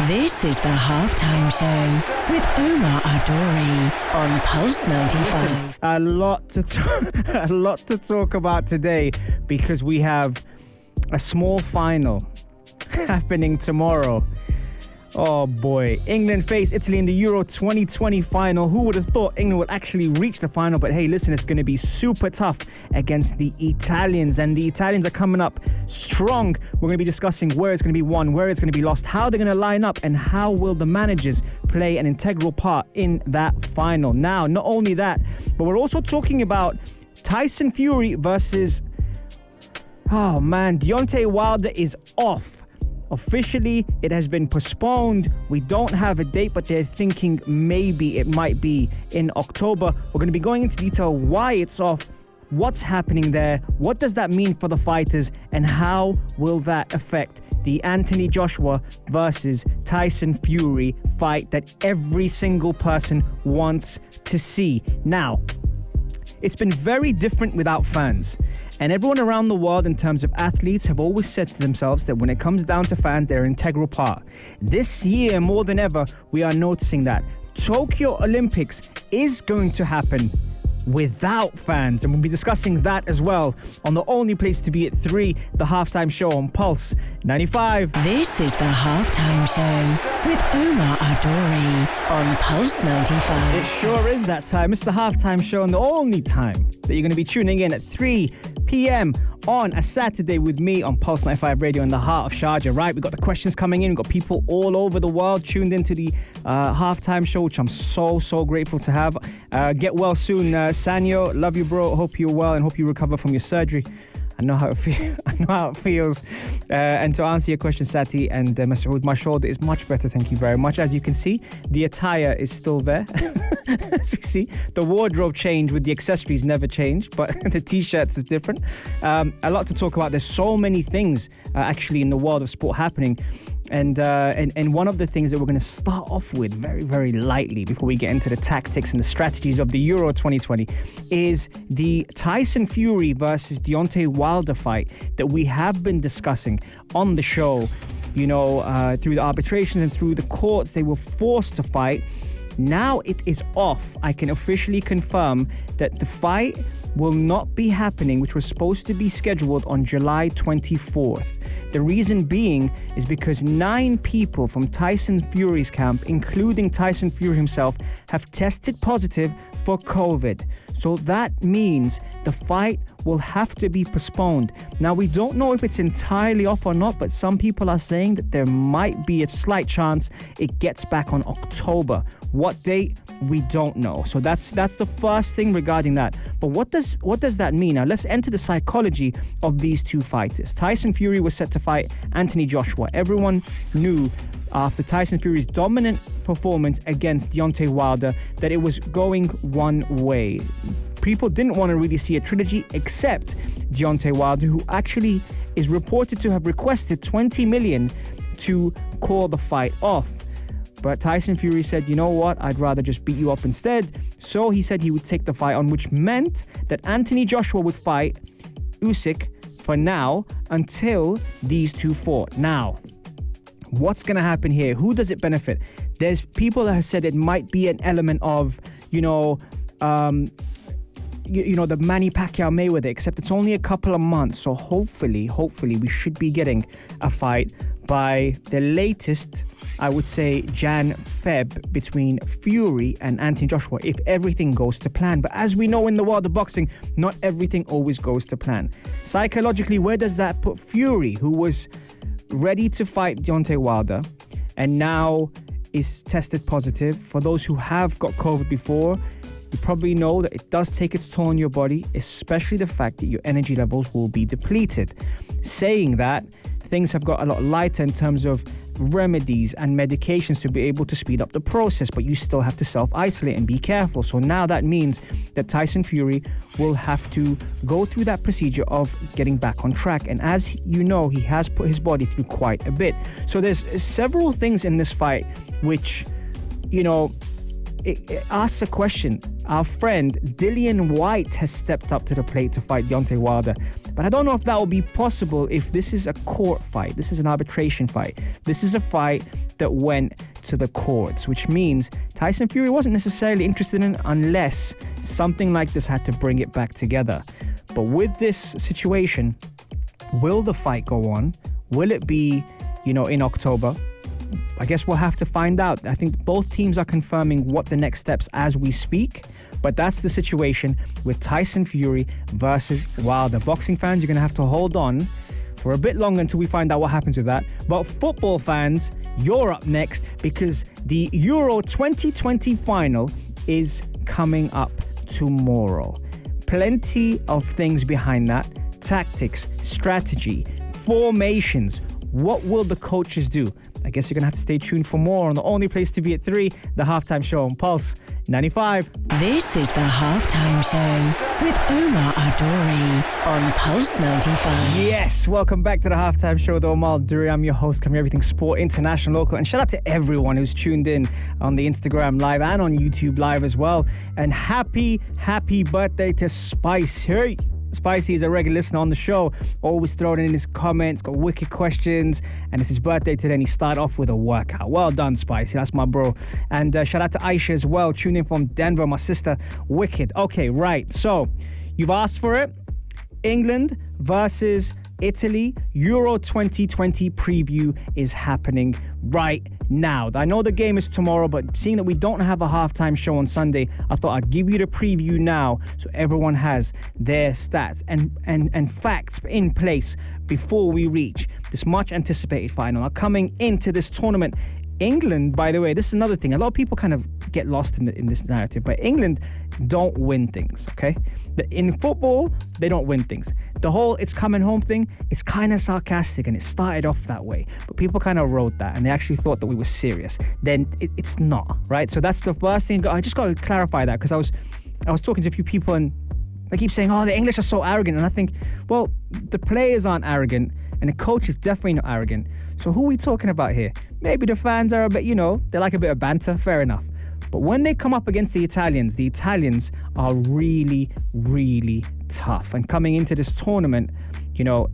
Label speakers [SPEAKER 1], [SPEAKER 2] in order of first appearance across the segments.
[SPEAKER 1] This is the Halftime Show with Omar Adori on Pulse 95.
[SPEAKER 2] Listen, a lot to talk about today because we have a small final happening tomorrow. Oh boy, England face Italy in the Euro 2020 final. Who would have thought England would actually reach the final? But hey, listen, it's going to be super tough against the Italians. And the Italians are coming up strong. We're going to be discussing where it's going to be won, where it's going to be lost, how they're going to line up, and how will the managers play an integral part in that final. Now, not only that, but we're also talking about Tyson Fury versus... Oh man, Deontay Wilder is off. Officially, it has been postponed. We don't have a date, but they're thinking maybe it might be in October. We're going to be going into detail why it's off, what's happening there, what does that mean for the fighters, and how will that affect the Anthony Joshua versus Tyson Fury fight that every single person wants to see. Now, it's been very different without fans. And everyone around the world in terms of athletes have always said to themselves that when it comes down to fans, they're an integral part. This year, more than ever, we are noticing that Tokyo Olympics is going to happen without fans. And we'll be discussing that as well on the only place to be at 3, the Halftime Show on Pulse 95.
[SPEAKER 1] This is the Halftime Show with Omar Adori on Pulse 95.
[SPEAKER 2] It sure is that time. It's the Halftime Show and the only time that you're going to be tuning in at 3 p.m. on a Saturday with me on Pulse 95 Radio in the heart of Sharjah. Right, we've got the questions coming in. We've got people all over the world tuned into the Halftime Show, which I'm so grateful to have. Get well soon, Sanyo. Love you, bro. Hope you're well and hope you recover from your surgery. I know how it feels. And to answer your question, Sati and Masood, my shoulder is much better, thank you very much. As you can see, the attire is still there. As you see, the wardrobe changed with the accessories never changed, but the t-shirts is different. A lot to talk about. There's so many things actually in the world of sport happening. And one of the things that we're going to start off with very lightly before we get into the tactics and the strategies of the Euro 2020 is the Tyson Fury versus Deontay Wilder fight that we have been discussing on the show. You know, through the arbitrations and through the courts, they were forced to fight. Now it is off. I can officially confirm that the fight will not be happening, which was supposed to be scheduled on July 24th. The reason being is because 9 people from Tyson Fury's camp, including Tyson Fury himself, have tested positive for COVID. So that means the fight will have to be postponed. Now, we don't know if it's entirely off or not, but some people are saying that there might be a slight chance it gets back on October. What date? We don't know. So that's the first thing regarding that. But what does that mean? Now, let's enter the psychology of these two fighters. Tyson Fury was set to fight Anthony Joshua. Everyone knew after Tyson Fury's dominant performance against Deontay Wilder that it was going one way. People didn't want to really see a trilogy except Deontay Wilder, who actually is reported to have requested $20 million to call the fight off. But Tyson Fury said, you know what, I'd rather just beat you up instead. So he said he would take the fight on, which meant that Anthony Joshua would fight Usyk for now until these two fought. Now, what's going to happen here? Who does it benefit? There's people that have said it might be an element of, the Manny Pacquiao Mayweather, except it's only a couple of months. So hopefully we should be getting a fight by the latest, I would say, Jan-Feb between Fury and Anthony Joshua, if everything goes to plan. But as we know in the world of boxing, not everything always goes to plan. Psychologically, where does that put Fury, who was ready to fight Deontay Wilder and now is tested positive? For those who have got COVID before, you probably know that it does take its toll on your body, especially the fact that your energy levels will be depleted. Saying that, things have got a lot lighter in terms of remedies and medications to be able to speed up the process, but you still have to self-isolate and be careful. So now that means that Tyson Fury will have to go through that procedure of getting back on track. And as you know, he has put his body through quite a bit. So there's several things in this fight which, it asks a question. Our friend Dillian White has stepped up to the plate to fight Deontay Wilder. But I don't know if that will be possible if this is a court fight. This is an arbitration fight. This is a fight that went to the courts, which means Tyson Fury wasn't necessarily interested in it unless something like this had to bring it back together. But with this situation, will the fight go on? Will it be, in October? I guess we'll have to find out. I think both teams are confirming what the next steps as we speak. But that's the situation with Tyson Fury versus Wilder. Boxing fans, you're going to have to hold on for a bit longer until we find out what happens with that. But football fans, you're up next because the Euro 2020 final is coming up tomorrow. Plenty of things behind that. Tactics, strategy, formations. What will the coaches do? I guess you're going to have to stay tuned for more on the only place to be at 3, the Halftime Show on Pulse 95.
[SPEAKER 1] This is the Halftime Show with Omar Adori on Pulse 95.
[SPEAKER 2] Yes, welcome back to the Halftime Show with Omar Adori. I'm your host, covering everything sport, international, local. And shout out to everyone who's tuned in on the Instagram Live and on YouTube Live as well. And happy birthday to Spice. Hey! Spicy is a regular listener on the show, always throwing in his comments, got wicked questions, and it's his birthday today, and he started off with a workout. Well done, Spicy, that's my bro. And shout out to Aisha as well, tuning in from Denver, my sister, wicked. Okay, right, so you've asked for it. England versus Italy, Euro 2020 preview is happening right now. I know the game is tomorrow, but seeing that we don't have a halftime show on Sunday, I thought I'd give you the preview now so everyone has their stats and facts in place before we reach this much anticipated final. Now, coming into this tournament, England, by the way, this is another thing. A lot of people kind of get lost in this narrative, but England don't win things, okay? In football, they don't win things. The whole it's coming home thing, it's kind of sarcastic and it started off that way. But people kind of wrote that and they actually thought that we were serious. Then it's not, right? So that's the first thing. I just got to clarify that because I was talking to a few people and they keep saying, oh, the English are so arrogant. And I think, well, the players aren't arrogant and the coach is definitely not arrogant. So who are we talking about here? Maybe the fans are a bit, they like a bit of banter. Fair enough. But when they come up against the Italians are really, really tough. And coming into this tournament, you're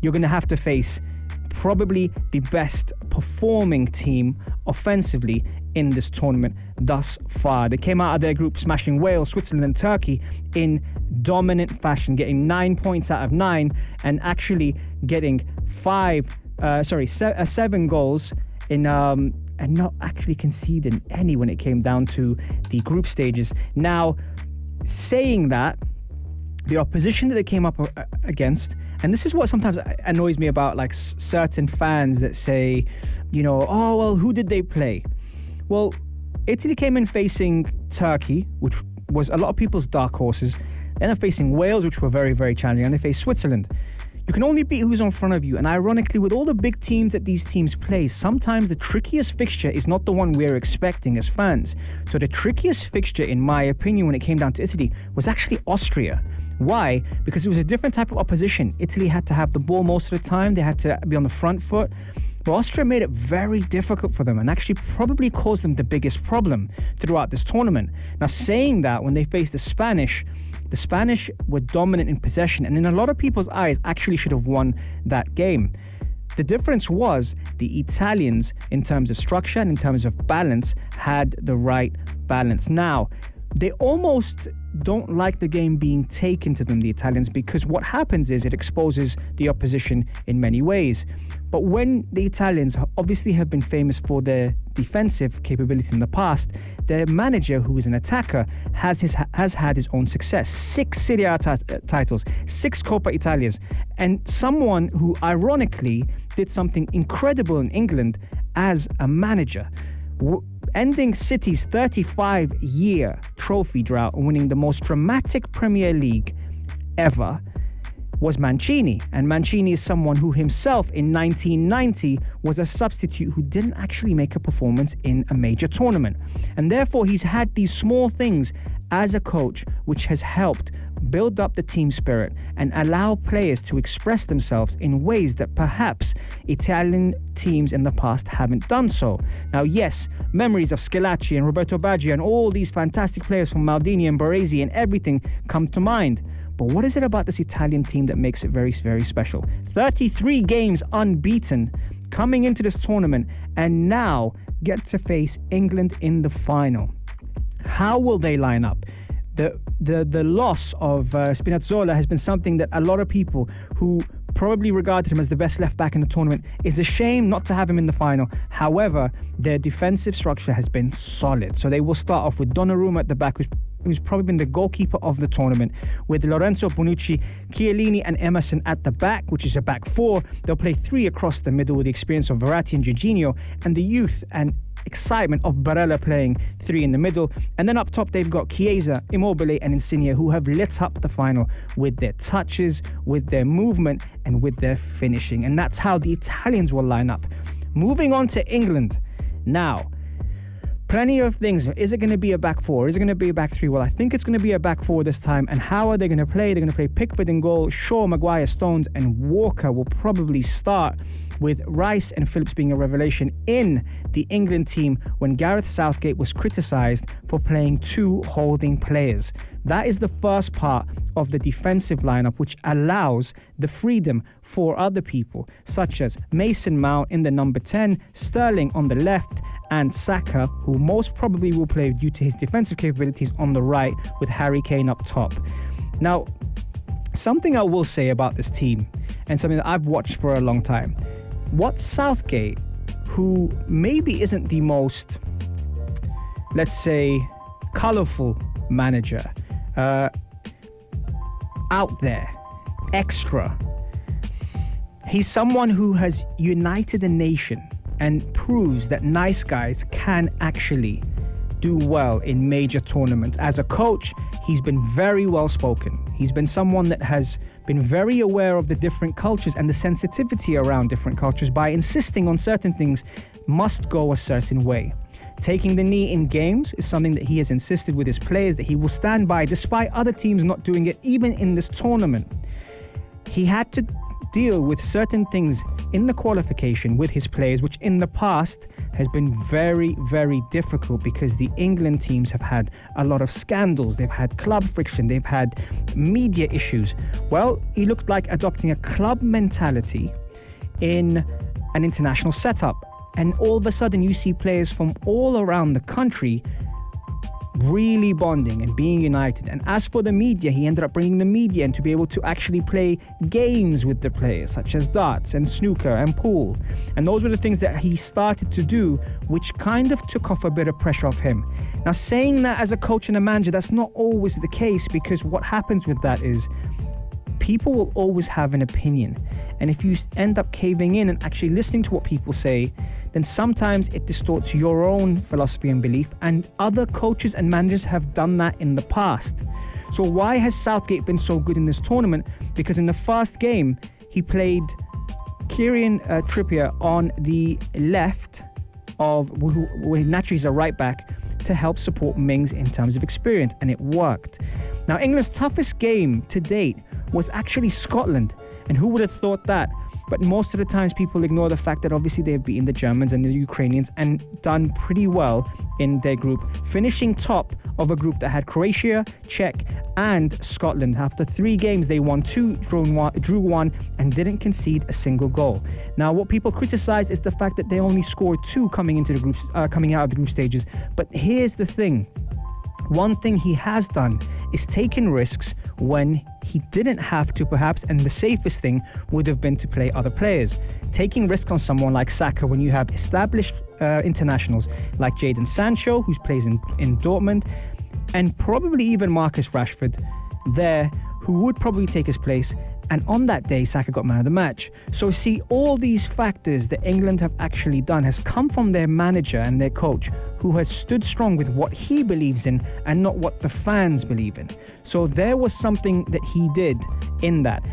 [SPEAKER 2] going to have to face probably the best performing team offensively in this tournament thus far. They came out of their group smashing Wales, Switzerland and Turkey in dominant fashion, getting 9 points out of 9 and actually getting 7 goals in and not actually conceding any when it came down to the group stages. Now, saying that, the opposition that they came up against, and this is what sometimes annoys me about like certain fans that say, oh, well, who did they play? Well, Italy came in facing Turkey, which was a lot of people's dark horses. Then they're facing Wales, which were very, very challenging, and they faced Switzerland. You can only beat who's in front of you. And ironically, with all the big teams that these teams play, sometimes the trickiest fixture is not the one we're expecting as fans. So the trickiest fixture, in my opinion, when it came down to Italy, was actually Austria. Why? Because it was a different type of opposition. Italy had to have the ball most of the time. They had to be on the front foot. But Austria made it very difficult for them and actually probably caused them the biggest problem throughout this tournament. Now, saying that, when they faced the Spanish were dominant in possession and in a lot of people's eyes actually should have won that game. The difference was the Italians, in terms of structure and in terms of balance, had the right balance. Now, they almost don't like the game being taken to them, the Italians, because what happens is it exposes the opposition in many ways. But when the Italians obviously have been famous for their defensive capabilities in the past, their manager, who is an attacker, has had his own success. 6 Serie A titles, 6 Coppa Italias, and someone who ironically did something incredible in England as a manager. Ending City's 35-year trophy drought and winning the most dramatic Premier League ever was Mancini. And Mancini is someone who himself in 1990 was a substitute who didn't actually make a performance in a major tournament. And therefore he's had these small things as a coach which has helped build up the team spirit and allow players to express themselves in ways that perhaps Italian teams in the past haven't done so. Now, yes, memories of Schillaci and Roberto Baggio and all these fantastic players from Maldini and Baresi and everything come to mind. But what is it about this Italian team that makes it very, very special? 33 games unbeaten coming into this tournament, and now get to face England in the final. How will they line up? The loss of Spinazzola has been something that a lot of people who probably regarded him as the best left back in the tournament, is a shame not to have him in the final. However, their defensive structure has been solid. So they will start off with Donnarumma at the back, who's probably been the goalkeeper of the tournament, with Lorenzo Bonucci, Chiellini and Emerson at the back, which is a back four. They'll play three across the middle with the experience of Verratti and Jorginho, and the youth and excitement of Barella playing three in the middle. And then up top, they've got Chiesa, Immobile and Insigne, who have lit up the final with their touches, with their movement and with their finishing. And that's how the Italians will line up. Moving on to England. Now, plenty of things. Is it going to be a back four? Is it going to be a back three? Well, I think it's going to be a back four this time. And how are they going to play? They're going to play Pickford in goal, Shaw, Maguire, Stones and Walker will probably start, with Rice and Phillips being a revelation in the England team when Gareth Southgate was criticised for playing two holding players. That is the first part of the defensive lineup, which allows the freedom for other people, such as Mason Mount in the number 10, Sterling on the left, and Saka, who most probably will play due to his defensive capabilities, on the right, with Harry Kane up top. Now, something I will say about this team, and something that I've watched for a long time, what Southgate, who maybe isn't the most, let's say, colourful manager, out there, extra, he's someone who has united a nation and proves that nice guys can actually do well in major tournaments. As a coach, he's been very well spoken. He's been someone that has been very aware of the different cultures and the sensitivity around different cultures by insisting on certain things must go a certain way. Taking the knee in games is something that he has insisted with his players that he will stand by despite other teams not doing it, even in this tournament. He had to deal with certain things in the qualification with his players, which in the past has been very, very difficult because the England teams have had a lot of scandals. They've had club friction. They've had media issues. Well, he looked like adopting a club mentality in an international setup. And all of a sudden you see players from all around the country really bonding and being united. And as for the media, he ended up bringing the media in to be able to actually play games with the players, such as darts and snooker and pool. And those were the things that he started to do, which kind of took off a bit of pressure off him. Now, saying that as a coach and a manager, that's not always the case, because what happens with that is people will always have an opinion. And if you end up caving in and actually listening to what people say, then sometimes it distorts your own philosophy and belief, and other coaches and managers have done that in the past. So why has Southgate been so good in this tournament? Because in the first game, he played Kieran Trippier on the left of, who naturally is a right back, to help support Mings in terms of experience, and it worked. Now, England's toughest game to date was actually Scotland, and who would have thought that? But most of the times people ignore the fact that obviously they've beaten the Germans and the Ukrainians and done pretty well in their group, finishing top of a group that had Croatia, Czech and Scotland. After 3 games, they won 2, drew 1 and didn't concede a single goal. Now, what people criticize is the fact that they only scored 2 coming out of the group stages. But here's the thing. One thing he has done is taken risks when he didn't have to, perhaps, and the safest thing would have been to play other players. Taking risk on someone like Saka when you have established internationals like Jadon Sancho, who plays in Dortmund, and probably even Marcus Rashford there, who would probably take his place. And on that day, Saka got man of the match. So see, all these factors that England have actually done has come from their manager and their coach, who has stood strong with what he believes in and not what the fans believe in. So there was something that he did in that.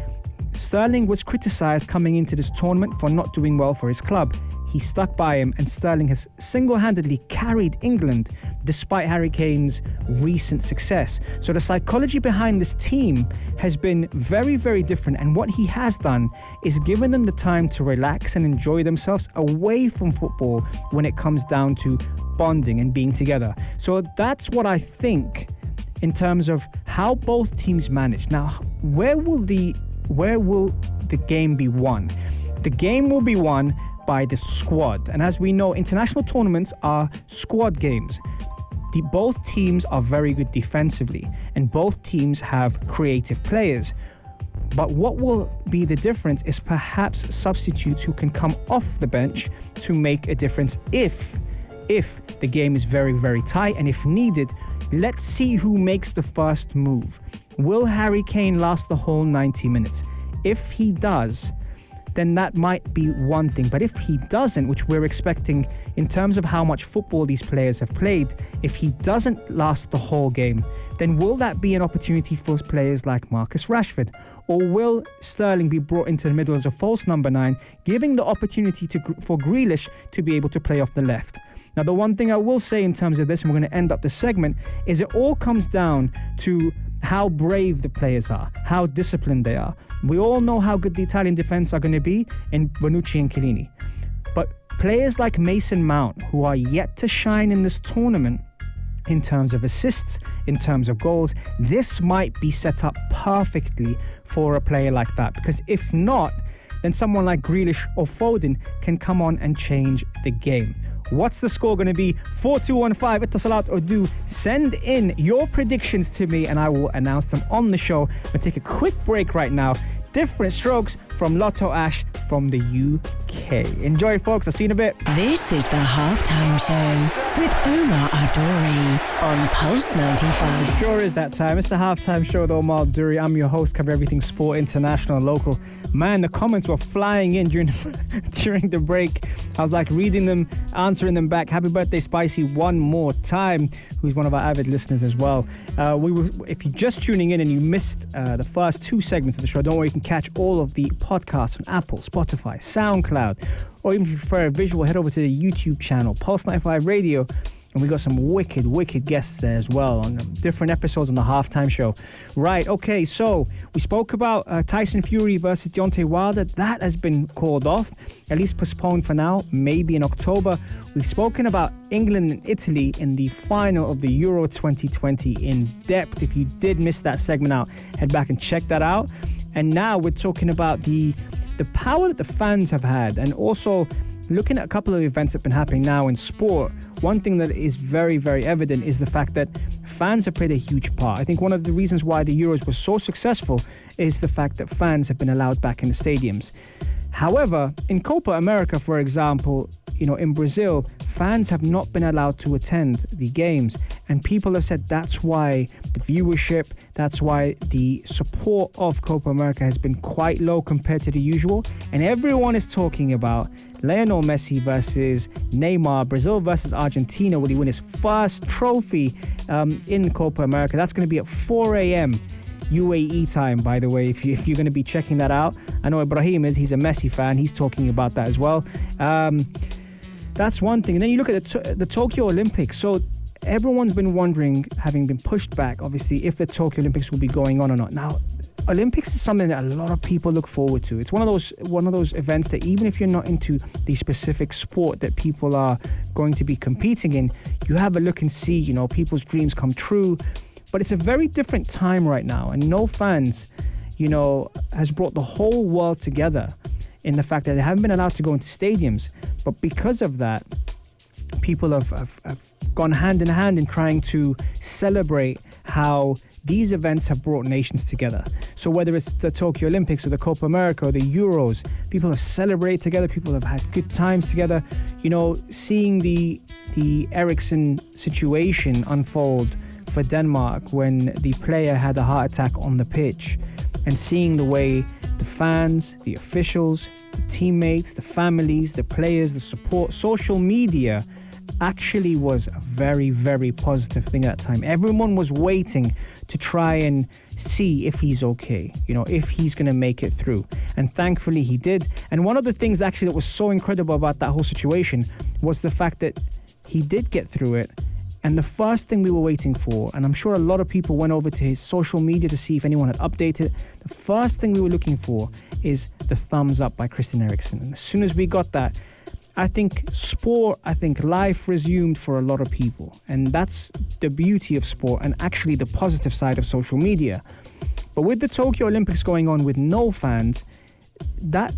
[SPEAKER 2] Sterling was criticised coming into this tournament for not doing well for his club. He stuck by him, and Sterling has single-handedly carried England despite Harry Kane's recent success. So the psychology behind this team has been very, very different, and what he has done is given them the time to relax and enjoy themselves away from football when it comes down to bonding and being together. So that's what I think in terms of how both teams manage. Now, where will the game be won? The game will be won by the squad. And as we know, international tournaments are squad games. Both teams are very good defensively, and both teams have creative players. But what will be the difference is perhaps substitutes who can come off the bench to make a difference if the game is very, very tight, and if needed, let's see who makes the first move. Will Harry Kane last the whole 90 minutes? If he does, then that might be one thing. But if he doesn't, which we're expecting in terms of how much football these players have played, if he doesn't last the whole game, then will that be an opportunity for players like Marcus Rashford? Or will Sterling be brought into the middle as a false number 9, giving the opportunity for Grealish to be able to play off the left? Now, the one thing I will say in terms of this, and we're going to end up the segment, is it all comes down to how brave the players are, how disciplined they are. We all know how good the Italian defence are going to be in Bonucci and Chiellini. But players like Mason Mount, who are yet to shine in this tournament in terms of assists, in terms of goals, this might be set up perfectly for a player like that. Because if not, then someone like Grealish or Foden can come on and change the game. What's the score going to be? 4215 Itasalat Odu. Send in your predictions to me and I will announce them on the show. We'll take a quick break right now. Different strokes from Lotto Ash from the UK. Enjoy, folks. I'll see you in a bit.
[SPEAKER 1] This is the Halftime Show with Omar Adori on Pulse 95.
[SPEAKER 2] Sure is that time. It's the Halftime Show with Omar Adori. I'm your host, cover everything sport, international, local. Man, the comments were flying in during the break. I was like reading them, answering them back. Happy birthday, Spicy, one more time, who's one of our avid listeners as well. If you're just tuning in and you missed the first 2 segments of the show, don't worry, you can catch all of the podcasts on Apple, Spotify, SoundCloud, or even if you prefer a visual, head over to the YouTube channel, Pulse 95 Radio. And we got some wicked guests there as well on different episodes on the Halftime Show. Right, okay, so we spoke about Tyson Fury versus Deontay Wilder. That has been called off, at least postponed for now, maybe in October. We've spoken about England and Italy in the final of the Euro 2020 in depth. If you did miss that segment out, head back and check that out. And now we're talking about the power that the fans have had, and also looking at a couple of events that have been happening now in sport. One thing that is very, very evident is the fact that fans have played a huge part. I think one of the reasons why the Euros was so successful is the fact that fans have been allowed back in the stadiums. However, in Copa America, for example, in Brazil, fans have not been allowed to attend the games. And people have said that's why the viewership, that's why the support of Copa America has been quite low compared to the usual. And everyone is talking about Lionel Messi versus Neymar, Brazil versus Argentina. Will he win his first trophy in Copa America? That's going to be at 4 a.m. UAE time, by the way, if you're going to be checking that out. I know Ibrahim he's a Messi fan. He's talking about that as well. That's one thing. And then you look at the Tokyo Olympics. So everyone's been wondering, having been pushed back, obviously, if the Tokyo Olympics will be going on or not. Now, Olympics is something that a lot of people look forward to. It's one of those events that even if you're not into the specific sport that people are going to be competing in, you have a look and see, people's dreams come true. But it's a very different time right now, and no fans, has brought the whole world together in the fact that they haven't been allowed to go into stadiums. But because of that, people have gone hand in hand in trying to celebrate how these events have brought nations together. So whether it's the Tokyo Olympics or the Copa America or the Euros, people have celebrated together, people have had good times together. Seeing the Eriksson situation unfold for Denmark when the player had a heart attack on the pitch, and seeing the way the fans, the officials, the teammates, the families, the players, the support, social media actually was a very, very positive thing at that time. Everyone was waiting to try and see if he's okay, if he's going to make it through. And thankfully he did. And one of the things actually that was so incredible about that whole situation was the fact that he did get through it. And the first thing we were waiting for, and I'm sure a lot of people went over to his social media to see if anyone had updated, the first thing we were looking for is the thumbs up by Christian Eriksen. And as soon as we got that, I think life resumed for a lot of people. And that's the beauty of sport and actually the positive side of social media. But with the Tokyo Olympics going on with no fans, that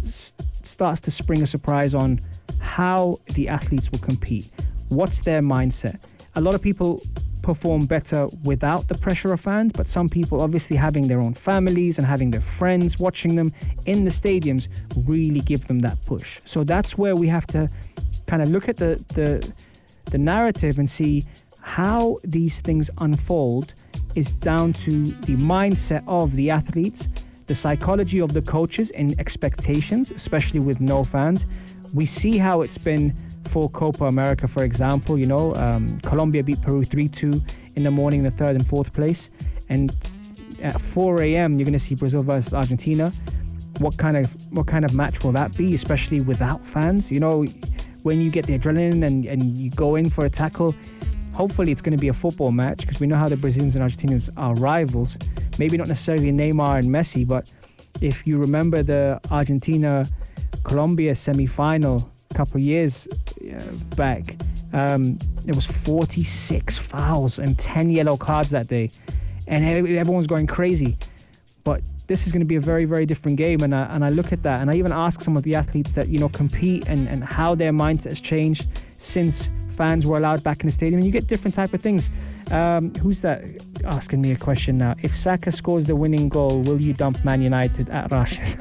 [SPEAKER 2] starts to spring a surprise on how the athletes will compete. What's their mindset? A lot of people perform better without the pressure of fans, but some people obviously having their own families and having their friends watching them in the stadiums really give them that push. So that's where we have to kind of look at the narrative and see how these things unfold is down to the mindset of the athletes, the psychology of the coaches and expectations, especially with no fans. We see how it's been for Copa America, for example. Colombia beat Peru 3-2 in the morning, the third and fourth place. And at 4 a.m., you're going to see Brazil versus Argentina. What kind of match will that be, especially without fans? When you get the adrenaline and you go in for a tackle, hopefully it's going to be a football match, because we know how the Brazilians and Argentinians are rivals. Maybe not necessarily Neymar and Messi, but if you remember the Argentina-Colombia semi-final a couple of years back, there was 46 fouls and 10 yellow cards that day, and everyone's going crazy. But this is going to be a very, very different game, and I look at that, and I even ask some of the athletes that compete and how their mindset has changed since fans were allowed back in the stadium, and you get different type of things. Who's that asking me a question now? If Saka scores the winning goal, will you dump Man United at Rashid?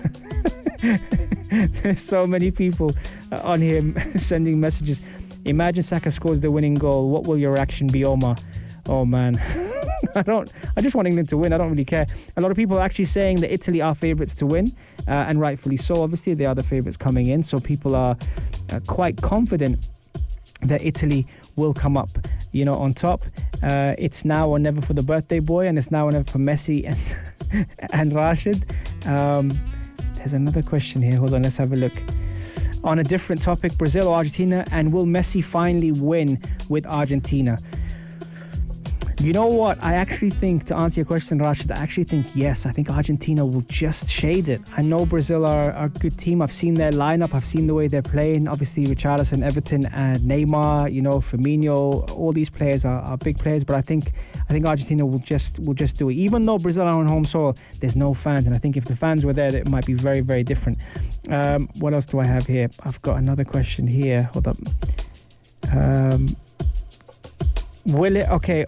[SPEAKER 2] There's so many people on here sending messages. Imagine Saka scores the winning goal. What will your reaction be, Omar? Oh man. I just want England to win. I don't really care. A lot of people are actually saying that Italy are favourites to win, and rightfully so. Obviously, they are the favourites coming in, so people are quite confident that Italy will come up, on top. It's now or never for the birthday boy, and it's now or never for Messi and Rashid. There's another question here. Hold on, let's have a look. On a different topic, Brazil or Argentina, and will Messi finally win with Argentina? You know what? I actually think, to answer your question, Rashid, I actually think yes. I think Argentina will just shade it. I know Brazil are a good team. I've seen their lineup. I've seen the way they're playing. Obviously, Richarlison, Everton, and Neymar, Firmino, all these players are big players. But I think Argentina will just do it. Even though Brazil are on home soil, there's no fans. And I think if the fans were there, it might be very, very different. What else do I have here? I've got another question here. Hold up.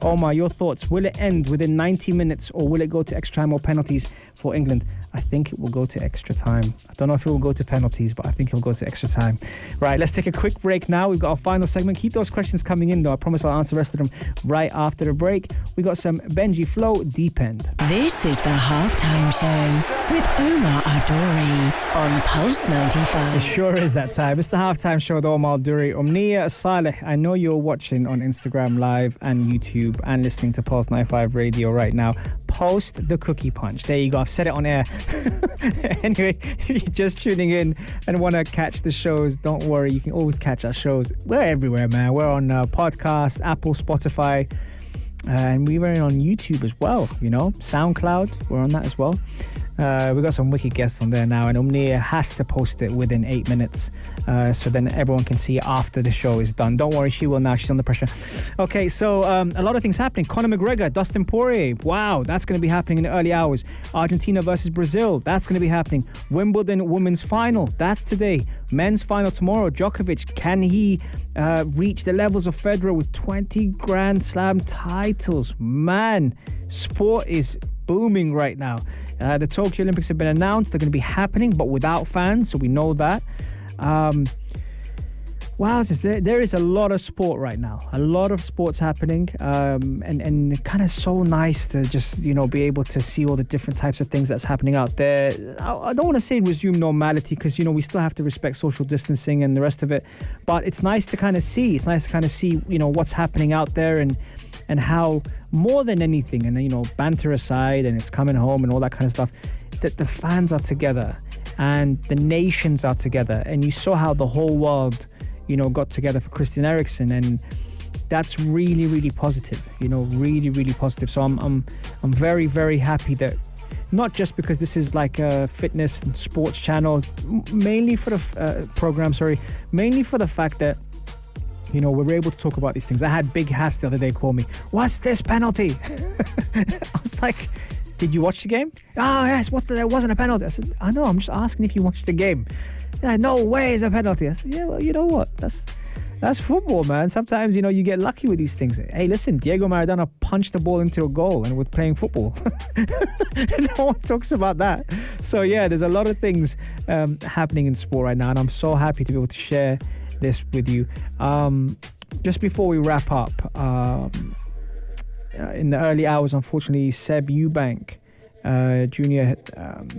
[SPEAKER 2] Omar, your thoughts. Will it end within 90 minutes or will it go to extra time or penalties for England? I think it will go to extra time. I don't know if it will go to penalties, but I think it'll go to extra time. Right, let's take a quick break now. We've got our final segment. Keep those questions coming in, though. I promise I'll answer the rest of them right after the break. We got some Benji Flow Deep End.
[SPEAKER 1] This is the Halftime Show with Omar Adori on Pulse 95.
[SPEAKER 2] It sure is that time. It's the Halftime Show with Omar Adori. Omnia Saleh, I know you're watching on Instagram Live and YouTube and listening to Pulse 95 Radio right now. Post the cookie punch. There you go. I've said it on air. Anyway, if you're just tuning in and want to catch the shows, don't worry. You can always catch our shows. We're everywhere, man. We're on podcasts, Apple, Spotify, and we were on YouTube as well. SoundCloud. We're on that as well. We've got some wicked guests on there now, and Omnia has to post it within 8 minutes, so then everyone can see it after the show is done. Don't worry, she will now. She's under pressure. Okay, so a lot of things happening. Conor McGregor, Dustin Poirier. Wow, that's going to be happening in the early hours. Argentina versus Brazil. That's going to be happening. Wimbledon women's final. That's today. Men's final tomorrow. Djokovic, can he reach the levels of Federer with 20 Grand Slam titles? Man, sport is booming right now. The Tokyo Olympics have been announced. They're going to be happening, but without fans, so we know that. There is a lot of sport right now. A lot of sports happening, and kind of so nice to just, be able to see all the different types of things that's happening out there. I don't want to say resume normality because, we still have to respect social distancing and the rest of it, but it's nice to kind of see. It's nice to kind of see, what's happening out there and how, more than anything, and banter aside, and it's coming home and all that kind of stuff, that the fans are together and the nations are together. And you saw how the whole world, got together for Christian Eriksen, and that's really, really positive. Really, really positive. So I'm very, very happy that not just because this is like a fitness and sports channel, mainly for the mainly for the fact that, you know, we're able to talk about these things. I had Big Hass the other day call me, "What's this penalty?" I was like, "Did you watch the game?" "Oh yes, there wasn't a penalty." I said, "I know, I'm just asking if you watched the game." "Yeah, no way is a penalty." I said, "Yeah, well, you know what? That's football, man. Sometimes, you know, you get lucky with these things." Hey, listen, Diego Maradona punched the ball into a goal and we're playing football. No one talks about that. So yeah, there's a lot of things happening in sport right now, and I'm so happy to be able to share this with you. Just before we wrap up, in the early hours, unfortunately, Seb Eubank Jr.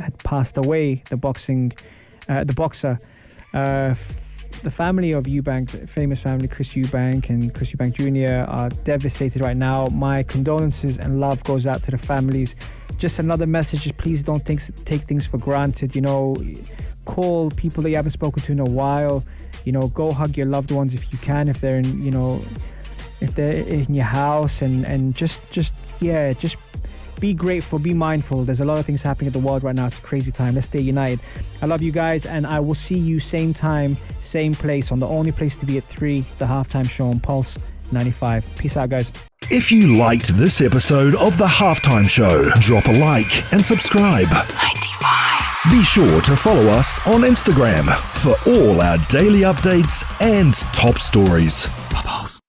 [SPEAKER 2] had passed away, the boxer. The family of Eubank, the famous family, Chris Eubank and Chris Eubank Jr. are devastated right now. My condolences and love goes out to the families. Just another message, please don't take things for granted. You know, call people that you haven't spoken to in a while. You know, go hug your loved ones if you can, if they're in, you know, if they're in your house, and just be grateful, be mindful. There's a lot of things happening in the world right now. It's a crazy time. Let's stay united. I love you guys, and I will see you same time, same place, on the only place to be at 3, the Halftime Show on Pulse 95. Peace out, guys.
[SPEAKER 3] If you liked this episode of The Halftime Show, drop a like and subscribe.
[SPEAKER 1] 95.
[SPEAKER 3] Be sure to follow us on Instagram for all our daily updates and top stories.